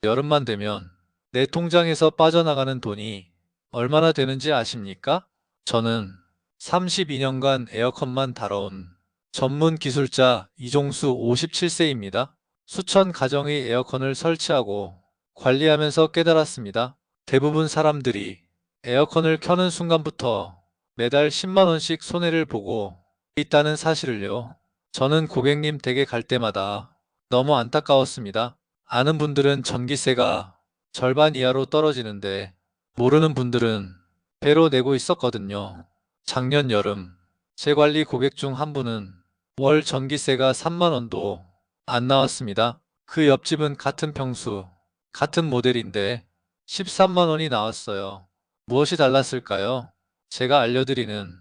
여름만 되면 내 통장에서 빠져나가는 돈이 얼마나 되는지 아십니까? 저는 32년간 에어컨만 다뤄온 전문 기술자 이종수 57세입니다. 수천 가정의 에어컨을 설치하고 관리하면서 깨달았습니다. 대부분 사람들이 에어컨을 켜는 순간부터 매달 10만 원씩 손해를 보고 있다는 사실을요. 저는 고객님 댁에 갈 때마다 너무 안타까웠습니다. 아는 분들은 전기세가 절반 이하로 떨어지는데 모르는 분들은 배로 내고 있었거든요. 작년 여름 제 관리 고객 중 한 분은 월 전기세가 3만 원도 안 나왔습니다. 그 옆집은 같은 평수, 같은 모델인데 13만 원이 나왔어요. 무엇이 달랐을까요? 제가 알려드리는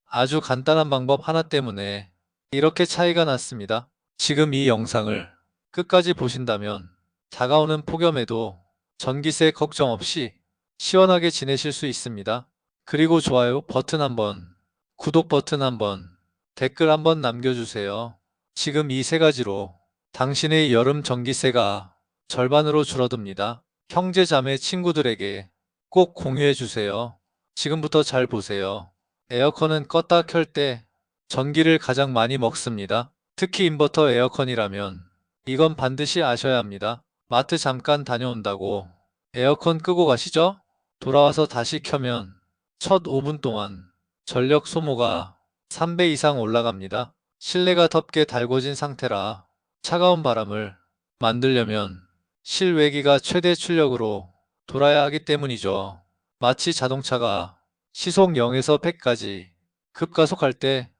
아주 간단한 방법 하나 때문에 이렇게 차이가 났습니다. 지금 이 영상을 끝까지 보신다면 다가오는 폭염에도 전기세 걱정 없이 시원하게 지내실 수 있습니다. 그리고 좋아요 버튼 한번, 구독 버튼 한번, 댓글 한번 남겨주세요. 지금 이 세 가지로 당신의 여름 전기세가 절반으로 줄어듭니다. 형제, 자매, 친구들에게 꼭 공유해주세요. 지금부터 잘 보세요. 에어컨은 껐다 켤 때 전기를 가장 많이 먹습니다. 특히 인버터 에어컨이라면 이건 반드시 아셔야 합니다. 마트 잠깐 다녀온다고 에어컨 끄고 가시죠? 돌아와서 다시 켜면 첫 5분 동안 전력 소모가 3배 이상 올라갑니다. 실내가 덥게 달궈진 상태라 차가운 바람을 만들려면 실외기가 최대 출력으로 돌아야 하기 때문이죠. 마치 자동차가 시속 0에서 100까지 급가속할 때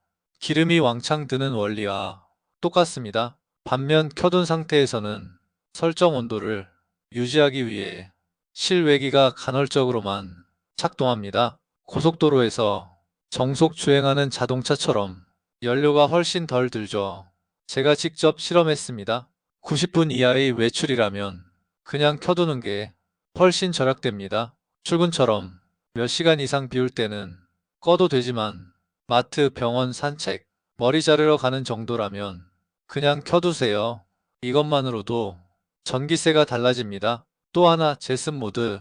기름이 왕창 드는 원리와 똑같습니다. 반면 켜둔 상태에서는 설정 온도를 유지하기 위해 실외기가 간헐적으로만 작동합니다. 고속도로에서 정속 주행하는 자동차처럼 연료가 훨씬 덜 들죠. 제가 직접 실험했습니다. 90분 이하의 외출이라면 그냥 켜두는 게 훨씬 절약됩니다. 출근처럼 몇 시간 이상 비울 때는 꺼도 되지만 마트, 병원, 산책, 머리 자르러 가는 정도라면 그냥 켜두세요. 이것만으로도 전기세가 달라집니다. 또 하나 제습 모드.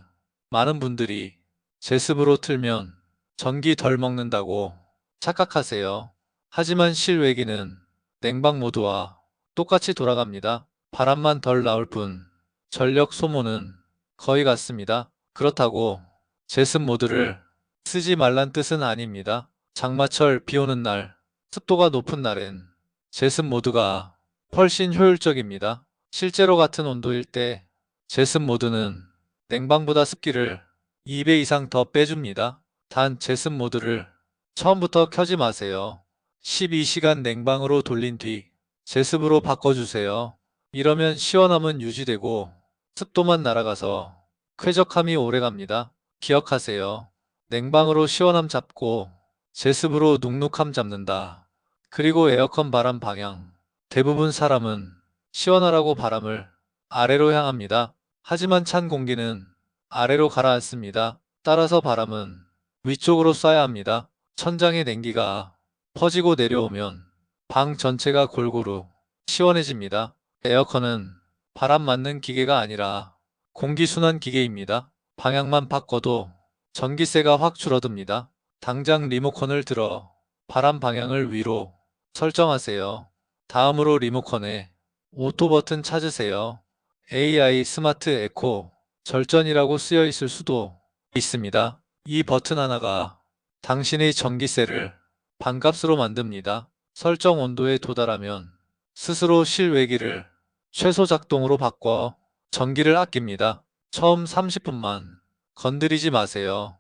많은 분들이 제습으로 틀면 전기 덜 먹는다고 착각하세요. 하지만 실외기는 냉방 모드와 똑같이 돌아갑니다. 바람만 덜 나올 뿐 전력 소모는 거의 같습니다. 그렇다고 제습 모드를 쓰지 말란 뜻은 아닙니다. 장마철 비 오는 날, 습도가 높은 날엔 제습 모드가 훨씬 효율적입니다. 실제로 같은 온도일 때 제습 모드는 냉방보다 습기를 2배 이상 더 빼줍니다. 단 제습 모드를 처음부터 켜지 마세요. 12시간 냉방으로 돌린 뒤 제습으로 바꿔주세요. 이러면 시원함은 유지되고 습도만 날아가서 쾌적함이 오래갑니다. 기억하세요. 냉방으로 시원함 잡고 제습으로 눅눅함 잡는다. 그리고 에어컨 바람 방향. 대부분 사람은 시원하라고 바람을 아래로 향합니다. 하지만 찬 공기는 아래로 가라앉습니다. 따라서 바람은 위쪽으로 쏴야 합니다. 천장의 냉기가 퍼지고 내려오면 방 전체가 골고루 시원해집니다. 에어컨은 바람 맞는 기계가 아니라 공기순환 기계입니다. 방향만 바꿔도 전기세가 확 줄어듭니다. 당장 리모컨을 들어 바람 방향을 위로 설정하세요. 다음으로 리모컨에 오토 버튼 찾으세요. AI 스마트 에코 절전이라고 쓰여 있을 수도 있습니다. 이 버튼 하나가 당신의 전기세를 반값으로 만듭니다. 설정 온도에 도달하면 스스로 실외기를 최소 작동으로 바꿔 전기를 아낍니다. 처음 30분만 건드리지 마세요.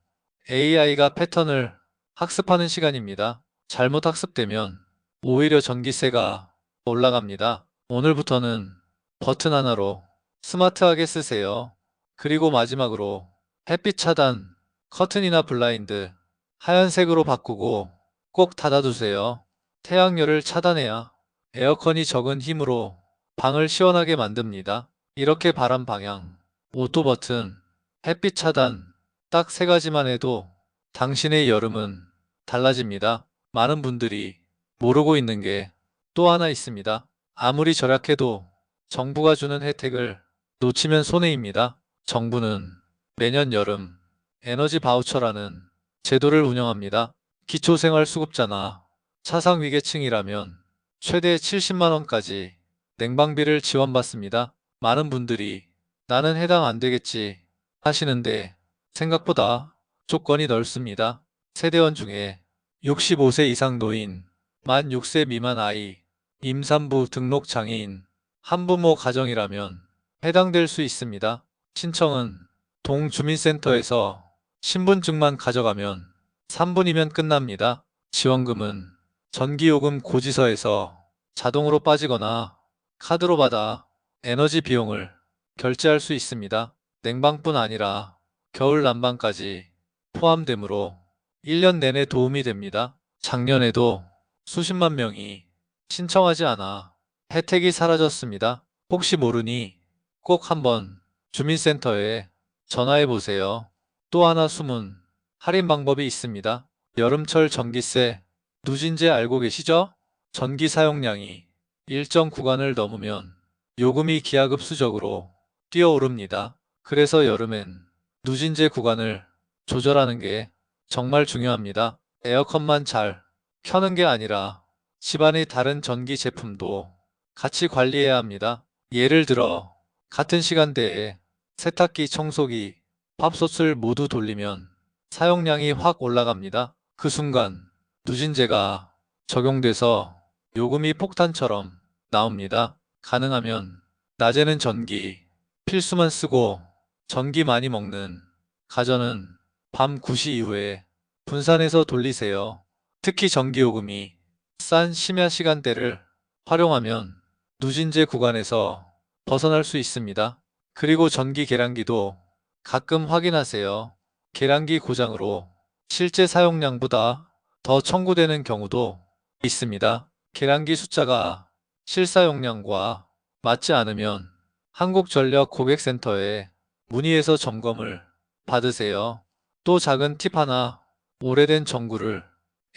AI가 패턴을 학습하는 시간입니다. 잘못 학습되면 오히려 전기세가 올라갑니다. 오늘부터는 버튼 하나로 스마트하게 쓰세요. 그리고 마지막으로 햇빛 차단, 커튼이나 블라인드 하얀색으로 바꾸고 꼭 닫아두세요. 태양열을 차단해야 에어컨이 적은 힘으로 방을 시원하게 만듭니다. 이렇게 바람 방향, 오토 버튼, 햇빛 차단 딱 세 가지만 해도 당신의 여름은 달라집니다. 많은 분들이 모르고 있는 게 또 하나 있습니다. 아무리 절약해도 정부가 주는 혜택을 놓치면 손해입니다. 정부는 매년 여름 에너지 바우처라는 제도를 운영합니다. 기초생활수급자나 차상위계층이라면 최대 70만 원까지 냉방비를 지원받습니다. 많은 분들이 나는 해당 안 되겠지 하시는데 생각보다 조건이 넓습니다. 세대원 중에 65세 이상 노인, 만 6세 미만 아이, 임산부 등록 장애인, 한부모 가정이라면 해당될 수 있습니다. 신청은 동주민센터에서 신분증만 가져가면 3분이면 끝납니다. 지원금은 전기요금 고지서에서 자동으로 빠지거나 카드로 받아 에너지 비용을 결제할 수 있습니다. 냉방뿐 아니라 겨울 난방까지 포함되므로 1년 내내 도움이 됩니다. 작년에도 수십만 명이 신청하지 않아 혜택이 사라졌습니다. 혹시 모르니 꼭 한번 주민센터에 전화해 보세요. 또 하나 숨은 할인 방법이 있습니다. 여름철 전기세, 누진제 알고 계시죠? 전기 사용량이 일정 구간을 넘으면 요금이 기하급수적으로 뛰어오릅니다. 그래서 여름엔 누진제 구간을 조절하는 게 정말 중요합니다. 에어컨만 잘 켜는 게 아니라 집안의 다른 전기 제품도 같이 관리해야 합니다. 예를 들어 같은 시간대에 세탁기, 청소기, 밥솥을 모두 돌리면 사용량이 확 올라갑니다. 그 순간 누진제가 적용돼서 요금이 폭탄처럼 나옵니다. 가능하면 낮에는 전기 필수만 쓰고 전기 많이 먹는 가전은 밤 9시 이후에 분산해서 돌리세요. 특히 전기요금이 싼 심야 시간대를 활용하면 누진제 구간에서 벗어날 수 있습니다. 그리고 전기 계량기도 가끔 확인하세요. 계량기 고장으로 실제 사용량보다 더 청구되는 경우도 있습니다. 계량기 숫자가 실사용량과 맞지 않으면 한국전력 고객센터에 문의해서 점검을 받으세요. 또 작은 팁 하나, 오래된 전구를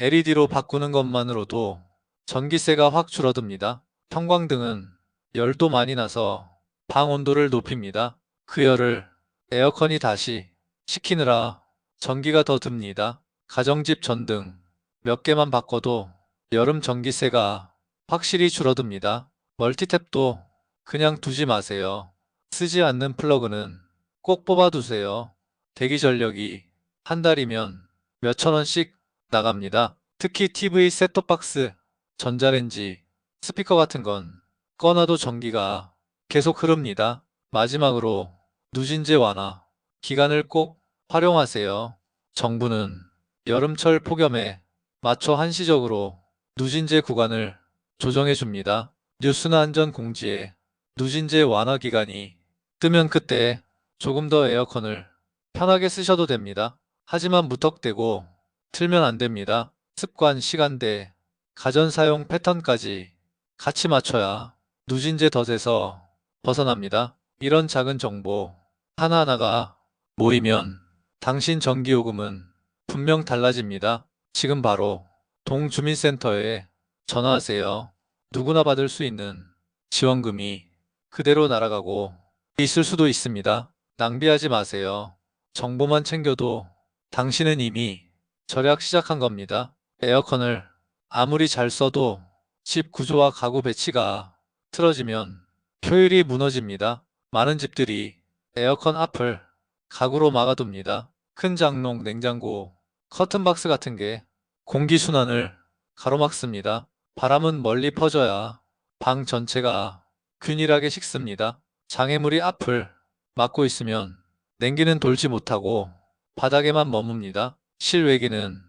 LED로 바꾸는 것만으로도 전기세가 확 줄어듭니다. 형광등은 열도 많이 나서 방 온도를 높입니다. 그 열을 에어컨이 다시 식히느라 전기가 더 듭니다. 가정집 전등 몇 개만 바꿔도 여름 전기세가 확실히 줄어듭니다. 멀티탭도 그냥 두지 마세요. 쓰지 않는 플러그는 꼭 뽑아두세요. 대기 전력이 한 달이면 몇천 원씩 나갑니다. 특히 TV, 셋톱박스, 전자레인지, 스피커 같은 건 꺼놔도 전기가 계속 흐릅니다. 마지막으로 누진제 완화 기간을 꼭 활용하세요. 정부는 여름철 폭염에 맞춰 한시적으로 누진제 구간을 조정해 줍니다. 뉴스나 안전공지에 누진제 완화 기간이 뜨면 그때 조금 더 에어컨을 편하게 쓰셔도 됩니다. 하지만 무턱대고 틀면 안 됩니다. 습관, 시간대, 가전 사용 패턴까지 같이 맞춰야 누진제 덫에서 벗어납니다. 이런 작은 정보 하나하나가 모이면 당신 전기요금은 분명 달라집니다. 지금 바로 동주민센터에 전화하세요. 누구나 받을 수 있는 지원금이 그대로 날아가고 있을 수도 있습니다. 낭비하지 마세요. 정보만 챙겨도 당신은 이미 절약 시작한 겁니다. 에어컨을 아무리 잘 써도 집 구조와 가구 배치가 틀어지면 효율이 무너집니다. 많은 집들이 에어컨 앞을 가구로 막아둡니다. 큰 장롱, 냉장고, 커튼박스 같은 게 공기순환을 가로막습니다. 바람은 멀리 퍼져야 방 전체가 균일하게 식습니다. 장애물이 앞을 막고 있으면 냉기는 돌지 못하고 바닥에만 머뭅니다. 실외기는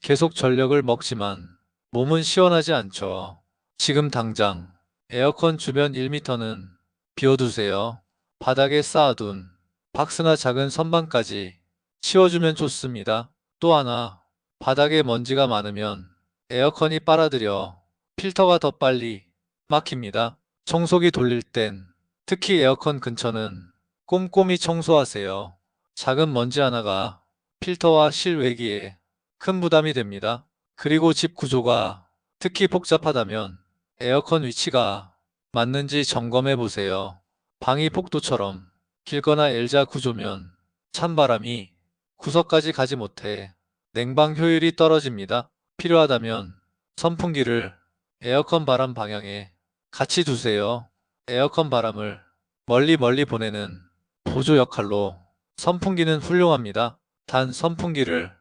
계속 전력을 먹지만 몸은 시원하지 않죠. 지금 당장 에어컨 주변 1m는 비워두세요. 바닥에 쌓아둔 박스나 작은 선반까지 치워주면 좋습니다. 또 하나, 바닥에 먼지가 많으면 에어컨이 빨아들여 필터가 더 빨리 막힙니다. 청소기 돌릴 땐 특히 에어컨 근처는 꼼꼼히 청소하세요. 작은 먼지 하나가 필터와 실외기에 큰 부담이 됩니다. 그리고 집 구조가 특히 복잡하다면 에어컨 위치가 맞는지 점검해 보세요. 방이 복도처럼 길거나 L자 구조면 찬바람이 구석까지 가지 못해 냉방 효율이 떨어집니다. 필요하다면 선풍기를 에어컨 바람 방향에 같이 두세요. 에어컨 바람을 멀리 보내는 보조 역할로 선풍기는 훌륭합니다. 단 선풍기를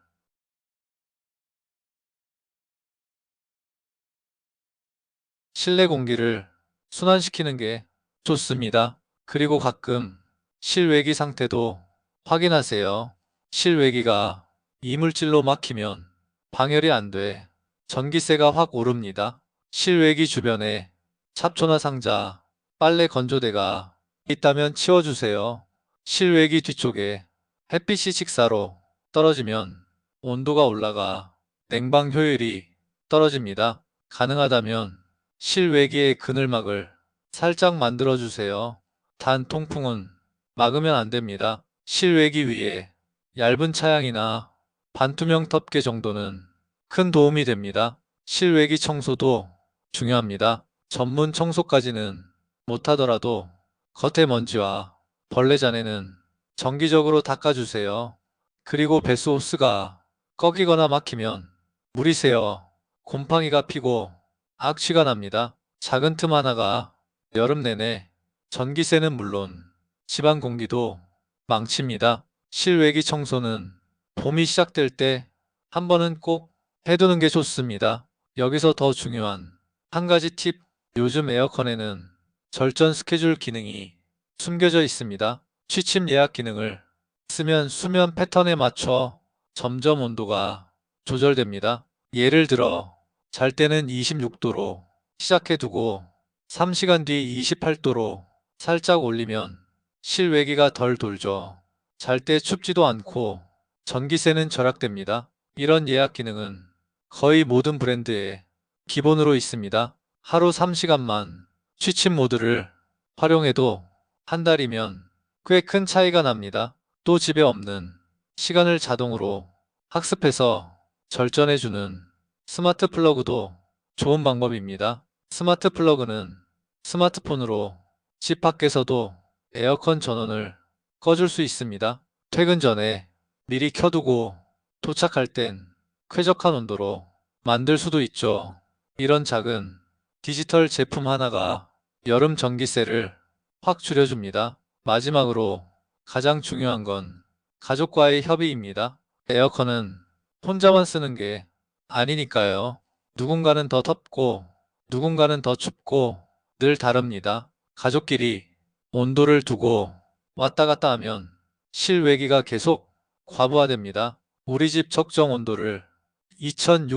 실내 공기를 순환시키는 게 좋습니다. 그리고 가끔 실외기 상태도 확인하세요. 실외기가 이물질로 막히면 방열이 안 돼 전기세가 확 오릅니다. 실외기 주변에 잡초나 상자, 빨래 건조대가 있다면 치워주세요. 실외기 뒤쪽에 햇빛이 직사로 떨어지면 온도가 올라가 냉방 효율이 떨어집니다. 가능하다면 실외기의 그늘막을 살짝 만들어주세요. 단 통풍은 막으면 안 됩니다. 실외기 위에 얇은 차양이나 반투명 덮개 정도는 큰 도움이 됩니다. 실외기 청소도 중요합니다. 전문 청소까지는 못하더라도 겉에 먼지와 벌레 잔해는 정기적으로 닦아주세요. 그리고 배수 호스가 꺼기거나 막히면 물이 새어 곰팡이가 피고 악취가 납니다. 작은 틈 하나가 여름 내내 전기세는 물론 집안 공기도 망칩니다. 실외기 청소는 봄이 시작될 때 한 번은 꼭 해두는 게 좋습니다. 여기서 더 중요한 한 가지 팁, 요즘 에어컨에는 절전 스케줄 기능이 숨겨져 있습니다. 취침 예약 기능을 쓰면 수면 패턴에 맞춰 점점 온도가 조절됩니다. 예를 들어 잘 때는 26도로 시작해 두고 3시간 뒤 28도로 살짝 올리면 실외기가 덜 돌죠. 잘 때 춥지도 않고 전기세는 절약됩니다. 이런 예약 기능은 거의 모든 브랜드에 기본으로 있습니다. 하루 3시간만 취침 모드를 활용해도 한 달이면 꽤 큰 차이가 납니다. 또 집에 없는 시간을 자동으로 학습해서 절전해주는 스마트 플러그도 좋은 방법입니다. 스마트 플러그는 스마트폰으로 집 밖에서도 에어컨 전원을 꺼줄 수 있습니다. 퇴근 전에 미리 켜두고 도착할 땐 쾌적한 온도로 만들 수도 있죠. 이런 작은 디지털 제품 하나가 여름 전기세를 확 줄여줍니다. 마지막으로 가장 중요한 건 가족과의 협의입니다. 에어컨은 혼자만 쓰는 게 아니니까요. 누군가는 더 덥고 누군가는 더 춥고 늘 다릅니다. 가족끼리 온도를 두고 왔다 갔다 하면 실외기가 계속 과부하됩니다. 우리 집 적정 온도를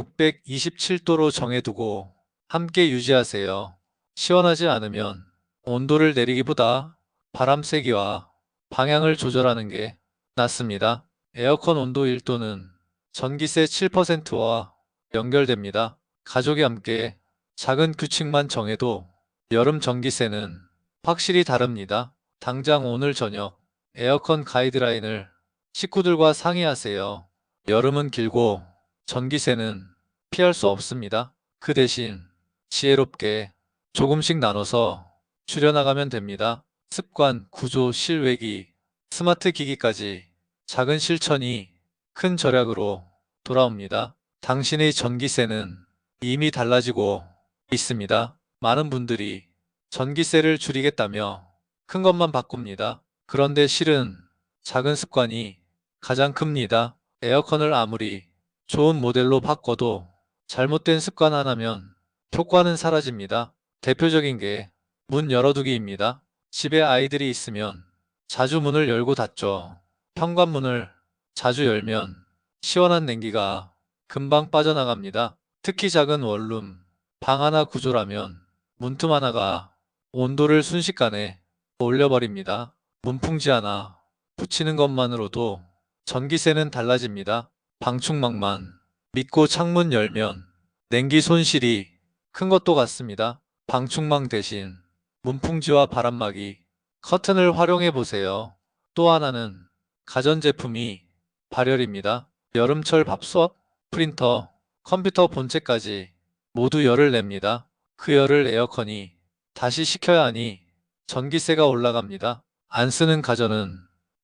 2627도로 정해두고 함께 유지하세요. 시원하지 않으면 온도를 내리기보다 바람 세기와 방향을 조절하는 게 낫습니다. 에어컨 온도 1도는 전기세 7%와 연결됩니다. 가족이 함께 작은 규칙만 정해도 여름 전기세는 확실히 다릅니다. 당장 오늘 저녁 에어컨 가이드라인을 식구들과 상의하세요. 여름은 길고 전기세는 피할 수 없습니다. 그 대신 지혜롭게 조금씩 나눠서 줄여나가면 됩니다. 습관, 구조, 실외기, 스마트 기기까지 작은 실천이 큰 절약으로 돌아옵니다. 당신의 전기세는 이미 달라지고 있습니다. 많은 분들이 전기세를 줄이겠다며 큰 것만 바꿉니다. 그런데 실은 작은 습관이 가장 큽니다. 에어컨을 아무리 좋은 모델로 바꿔도 잘못된 습관 하나면 효과는 사라집니다. 대표적인 게 문 열어두기입니다. 집에 아이들이 있으면 자주 문을 열고 닫죠. 현관문을 자주 열면 시원한 냉기가 금방 빠져나갑니다. 특히 작은 원룸, 방 하나 구조라면 문틈 하나가 온도를 순식간에 올려버립니다. 문풍지 하나 붙이는 것만으로도 전기세는 달라집니다. 방충망만 믿고 창문 열면 냉기 손실이 큰 것도 같습니다. 방충망 대신 문풍지와 바람막이, 커튼을 활용해 보세요. 또 하나는 가전제품이 발열입니다. 여름철 밥솥, 프린터, 컴퓨터 본체까지 모두 열을 냅니다. 그 열을 에어컨이 다시 식혀야 하니 전기세가 올라갑니다. 안 쓰는 가전은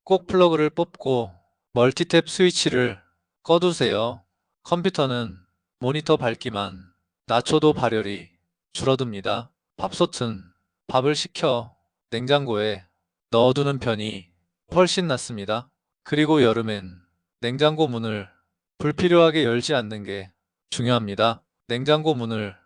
꼭 플러그를 뽑고 멀티탭 스위치를 꺼두세요. 컴퓨터는 모니터 밝기만 낮춰도 발열이 줄어듭니다. 밥솥은 밥을 식혀 냉장고에 넣어두는 편이 훨씬 낫습니다. 그리고 여름엔 냉장고 문을 불필요하게 열지 않는 게 중요합니다. 냉장고 문을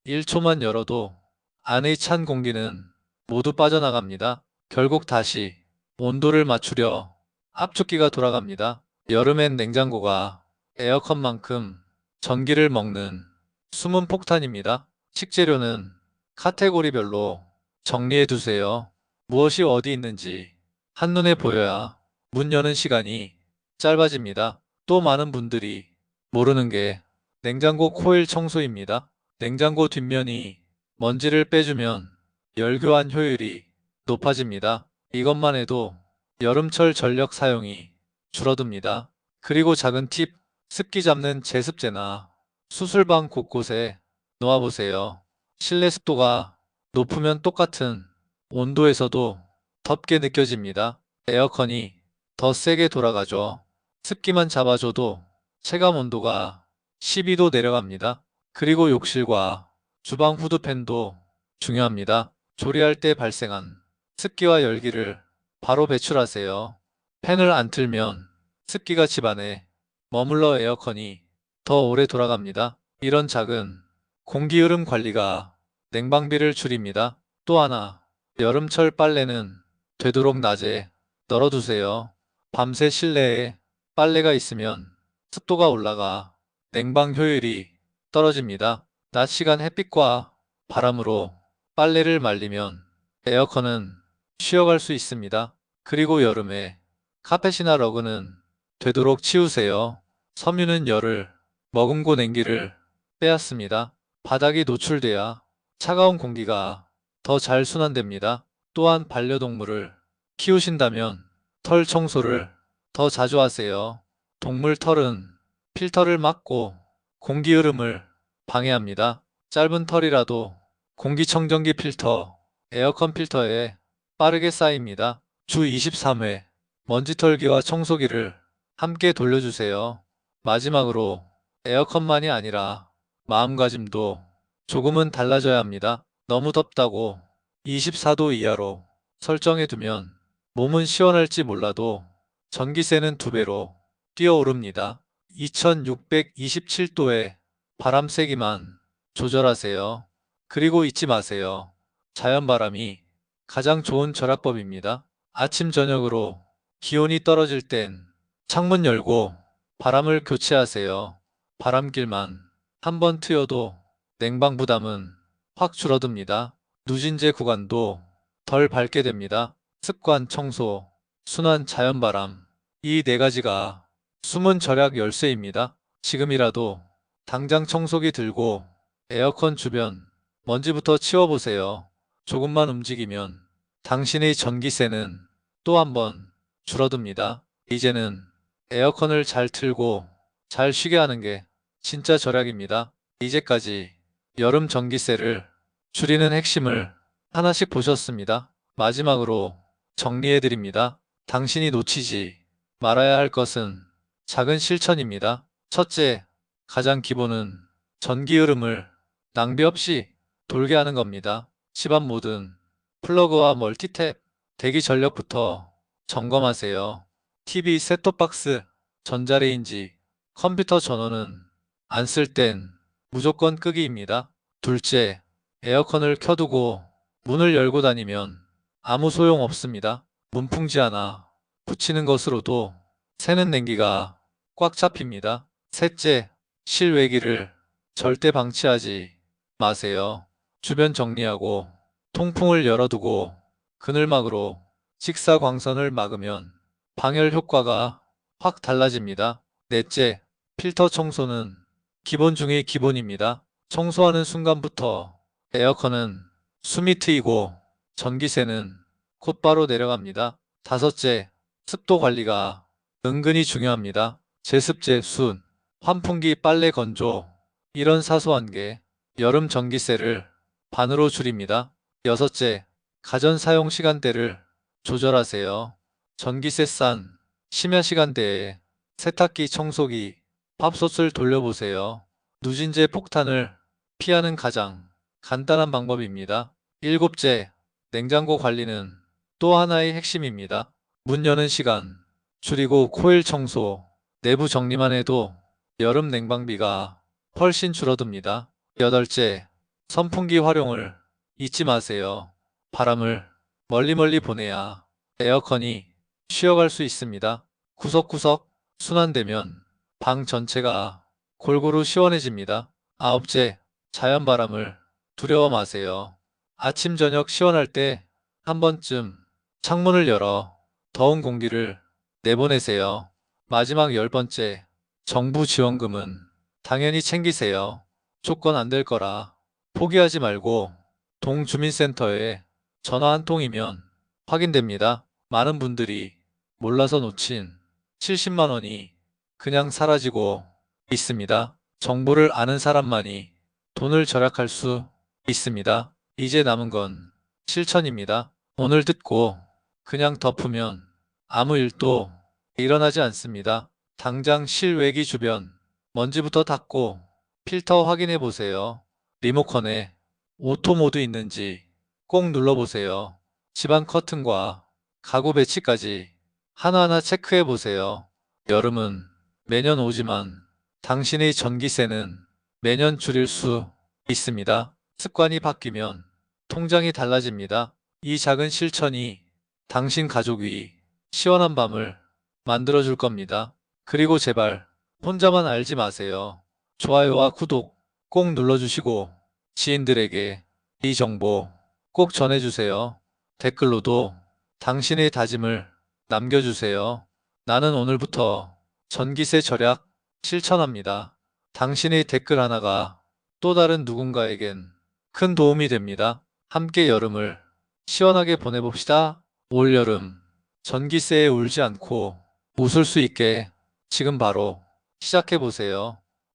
1초만 열어도 안의 찬 공기는 모두 빠져나갑니다. 결국 다시 온도를 맞추려 압축기가 돌아갑니다. 여름엔 냉장고가 에어컨만큼 전기를 먹는 숨은 폭탄입니다. 식재료는 카테고리별로 정리해 두세요. 무엇이 어디 있는지 한눈에 보여야 문 여는 시간이 짧아집니다. 또 많은 분들이 모르는 게 냉장고 코일 청소입니다. 냉장고 뒷면이 먼지를 빼주면 열교환 효율이 높아집니다. 이것만 해도 여름철 전력 사용이 줄어듭니다. 그리고 작은 팁, 습기 잡는 제습제나 수술방 곳곳에 놓아보세요. 실내 습도가 높으면 똑같은 온도에서도 덥게 느껴집니다. 에어컨이 더 세게 돌아가죠. 습기만 잡아줘도 체감 온도가 12도 내려갑니다. 그리고 욕실과 주방 후드팬도 중요합니다. 조리할 때 발생한 습기와 열기를 바로 배출하세요. 팬을 안 틀면 습기가 집안에 머물러 에어컨이 더 오래 돌아갑니다. 이런 작은 공기 흐름 관리가 냉방비를 줄입니다. 또 하나, 여름철 빨래는 되도록 낮에 널어두세요. 밤새 실내에 빨래가 있으면 습도가 올라가 냉방 효율이 떨어집니다. 낮 시간 햇빛과 바람으로 빨래를 말리면 에어컨은 쉬어갈 수 있습니다. 그리고 여름에 카펫이나 러그는 되도록 치우세요. 섬유는 열을 머금고 냉기를 빼앗습니다. 바닥이 노출돼야 차가운 공기가 더 잘 순환됩니다. 또한 반려동물을 키우신다면 털 청소를 더 자주 하세요. 동물 털은 필터를 막고 공기 흐름을 방해합니다. 짧은 털이라도 공기청정기 필터, 에어컨 필터에 빠르게 쌓입니다. 주 23회 먼지털기와 청소기를 함께 돌려주세요. 마지막으로 에어컨만이 아니라 마음가짐도 조금은 달라져야 합니다. 너무 덥다고 24도 이하로 설정해두면 몸은 시원할지 몰라도 전기세는 2배로 뛰어오릅니다. 2627도에 바람 세기만 조절하세요. 그리고 잊지 마세요. 자연바람이 가장 좋은 절약법입니다. 아침 저녁으로 기온이 떨어질 땐 창문 열고 바람을 교체하세요. 바람길만 한번 트여도 냉방 부담은 확 줄어듭니다. 누진제 구간도 덜 밟게 됩니다. 습관 청소, 순환 자연바람, 이 4가지가 숨은 절약 열쇠입니다. 지금이라도 당장 청소기 들고 에어컨 주변 먼지부터 치워보세요. 조금만 움직이면 당신의 전기세는 또 한 번 줄어듭니다. 이제는 에어컨을 잘 틀고 잘 쉬게 하는 게 진짜 절약입니다. 이제까지 여름 전기세를 줄이는 핵심을 하나씩 보셨습니다. 마지막으로 정리해드립니다. 당신이 놓치지 말아야 할 것은 작은 실천입니다. 첫째, 가장 기본은 전기 흐름을 낭비 없이 돌게 하는 겁니다. 집안 모든 플러그와 멀티탭, 대기 전력부터 점검하세요. TV, 셋톱박스, 전자레인지, 컴퓨터 전원은 안 쓸 땐 무조건 끄기입니다. 둘째, 에어컨을 켜두고 문을 열고 다니면 아무 소용 없습니다. 문풍지 하나 붙이는 것으로도 새는 냉기가 꽉 잡힙니다. 셋째, 실외기를 절대 방치하지 마세요. 주변 정리하고 통풍을 열어두고 그늘막으로 직사광선을 막으면 방열 효과가 확 달라집니다. 넷째, 필터 청소는 기본 중의 기본입니다. 청소하는 순간부터 에어컨은 숨이 트이고 전기세는 곧바로 내려갑니다. 다섯째, 습도 관리가 은근히 중요합니다. 제습제, 순, 환풍기, 빨래 건조, 이런 사소한 게 여름 전기세를 반으로 줄입니다. 여섯째, 가전 사용 시간대를 조절하세요. 전기세 싼 심야 시간대에 세탁기, 청소기, 밥솥을 돌려보세요. 누진제 폭탄을 피하는 가장 간단한 방법입니다. 일곱째, 냉장고 관리는 또 하나의 핵심입니다. 문 여는 시간 줄이고 코일 청소, 내부 정리만 해도 여름 냉방비가 훨씬 줄어듭니다. 여덟째, 선풍기 활용을 잊지 마세요. 바람을 멀리 보내야 에어컨이 쉬어갈 수 있습니다. 구석구석 순환되면 방 전체가 골고루 시원해집니다. 아홉째, 자연바람을 두려워 마세요. 아침 저녁 시원할 때 한 번쯤 창문을 열어 더운 공기를 내보내세요. 마지막 열 번째, 정부 지원금은 당연히 챙기세요. 조건 안 될 거라 포기하지 말고 동주민센터에 전화 한 통이면 확인됩니다. 많은 분들이 몰라서 놓친 70만 원이 그냥 사라지고 있습니다. 정보를 아는 사람만이 돈을 절약할 수 있습니다. 이제 남은 건 실천입니다. 오늘 듣고 그냥 덮으면 아무 일도 일어나지 않습니다. 당장 실외기 주변 먼지부터 닦고 필터 확인해 보세요. 리모컨에 오토 모드 있는지 꼭 눌러보세요. 집안 커튼과 가구 배치까지 하나하나 체크해 보세요. 여름은 매년 오지만 당신의 전기세는 매년 줄일 수 있습니다. 습관이 바뀌면 통장이 달라집니다. 이 작은 실천이 당신 가족 위 시원한 밤을 만들어줄 겁니다. 그리고 제발 혼자만 알지 마세요. 좋아요와 구독 꼭 눌러주시고 지인들에게 이 정보 꼭 전해주세요. 댓글로도 당신의 다짐을 남겨주세요. 나는 오늘부터 전기세 절약 실천합니다. 당신의 댓글 하나가 또 다른 누군가에겐 큰 도움이 됩니다. 함께 여름을 시원하게 보내봅시다. 올여름 전기세에 울지 않고 웃을 수 있게 지금 바로 시작해보세요.